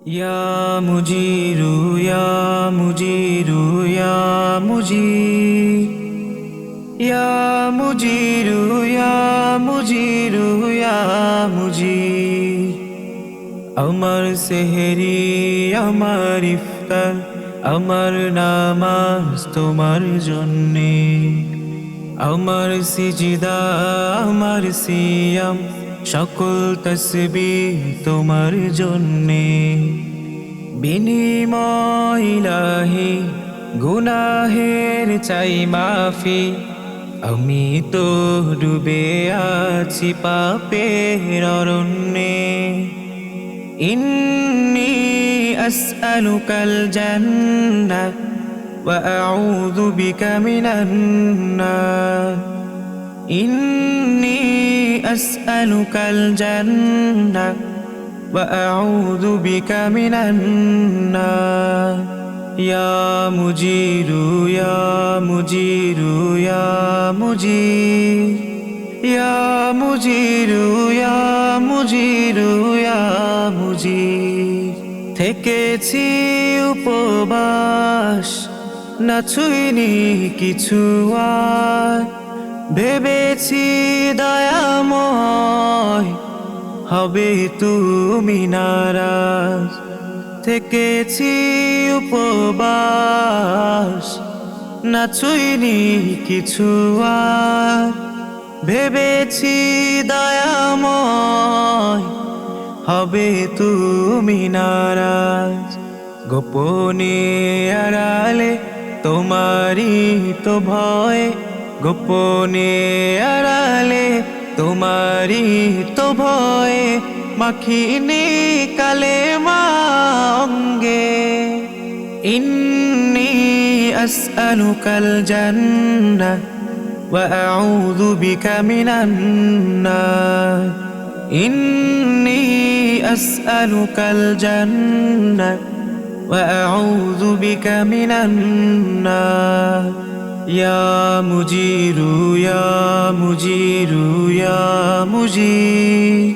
Ya Mujiru, Ya Mujiru, Ya Mujir, Ya Mujiru, Ya Mujiru, Ya Mujir. আমার সেহরি আমার ইফতার আমার নামাজ তোমার জন্যে, আমার সিজদা আমার সিয়াম সকল তসবিহ তোমার জন্যে। বিনিময় ইলাহি গুনাহের চাই মাফি, আমি তো ডুবে আছি পাপের অরণ্যে। ইন্নী আসআলুকাল জান্নাহ ওয়া আউযু বিকা মিনান নার। ইন্নী আসআলুকাল জান্নাহ ওয়া আউযু বিকা মিনান নার। ইয়া মুজিরু ইয়া মুজিরু ইয়া মুজির, ইয়া মুজিরু ইয়া মুজিরু ইয়া মুজির। থেকেছি উপবাস না ছুঁইনি কিছু আর, ভেবেছি দয়াময় হবে তুমি নারাজ। থেকেছি উপবাস না ছুঁইনি কিছু আর, ভেবেছি দয়াময় হবে তুমি নারাজ। গোপনে আড়ালে তোমারই তো ভয়, গোপনে আড়ালে তোমারই তো ভয়, মাখিনি কালেমা অঙ্গে। ইন্নী আসআলুকাল জান্নাহ ওয়া আউযু বিকা মিনান নার। ইন্নী আসআলুকাল জান্নাহ ওয়া আউযু বিকা মিনান নার। ইয়া মুজিরু ইয়া মুজিরু ইয়া মুজির,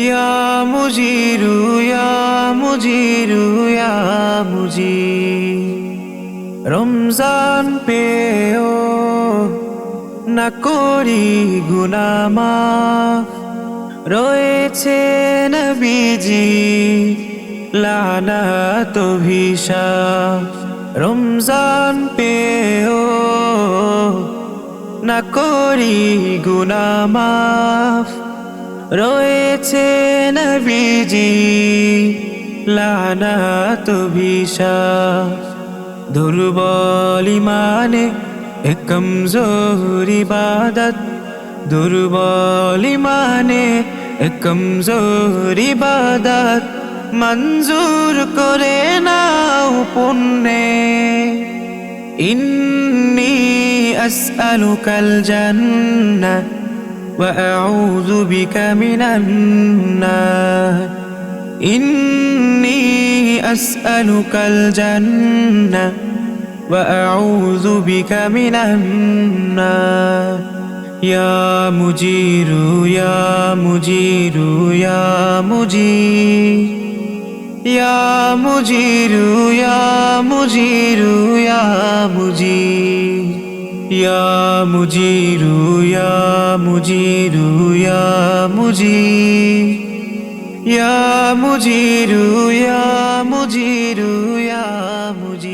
ইয়া মুজিরু ইয়া মুজিরু ইয়া মুজির। রমজান পেও না করি গুনাহ মাফ, রয়েছে নবীজি লানাত অভিশাপ। রমজান পেও না করি গুনাহ মাফ, রয়েছে নবীজি লানাত অভিশাপ। দুর্বল ইমানে এ কমজোর ইবাদত, দুর্বল ইমানে এ কমজোর ইবাদত, মঞ্জুর করে নাও পুণ্যে। ইন্নী আসআলুকাল জান্নাহ ওয়া আউযু বিকা মিনান নার। ইন্নী আসআলুকাল জান্নাহ ওয়া আউযু বিকা মিনান নার। ইয়া মুজিরু ইয়া মুজিরু ইয়া মুজির, ইয়া মুজিরু ইয়া মুজিরু ইয়া মুজির। ইয়া মুজিরু ইয়া মুজিরু ইয়া মুজির, ইয়া মুজিরু ইয়া মুজিরু ইয়া মুজির।